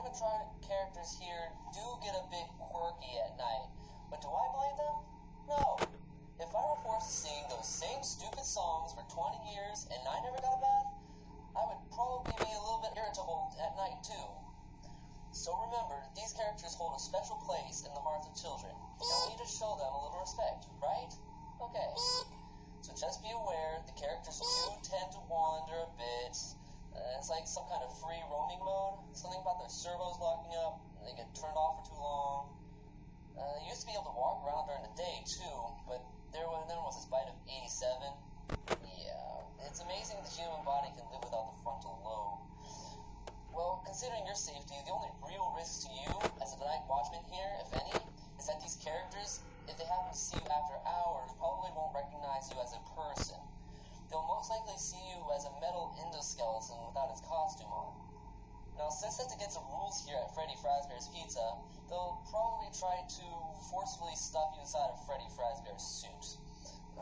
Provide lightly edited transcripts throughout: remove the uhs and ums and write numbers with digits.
animatronic characters here do get a bit quirky at night, but do I blame them? No. If I were forced to sing those same stupid songs for 20 years and I never got a bath, I would probably be a little bit irritable at night too. So remember, these characters hold a special place in the hearts of children, and we need to show them a little respect, right? Okay. So just be aware, the characters do tend to wander a bit. It's like some kind of free roaming mode. Something about their servos locking up, and they get turned off for too long. They used to be able to walk around during the day too, but then was this bite of 87. Yeah, it's amazing the human body can live without the frontal lobe. Well, considering your safety, the only real risk to you, as a night watchman here, if any, is that these characters, if they happen to see you after hours, probably won't recognize you as a person. They'll most likely see you as a metal endoskeleton without its costume on. Now, since that's against the rules here at Freddy Fazbear's Pizza, they'll probably try to forcefully stuff you inside a Freddy Fazbear suit.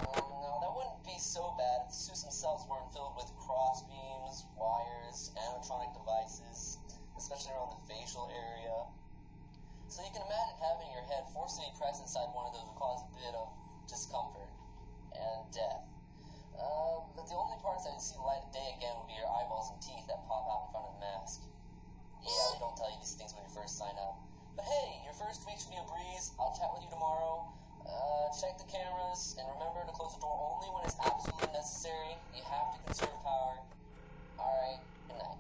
Now, that wouldn't be so bad if the suits themselves weren't filled with crossbeams, wires, animatronic devices, especially around the facial area. So you can imagine having your head forcibly pressed inside one of those would cause a bit of discomfort and death. But the only parts that you see the light of day again would be your eyeballs and teeth that pop out in front of the mask. Yeah, they don't tell you these things when you first sign up. But hey, your first week should be a breeze. I'll chat with you tomorrow. Check the cameras, and remember to close the door only when it's absolutely necessary. You have to conserve power. Alright, good night.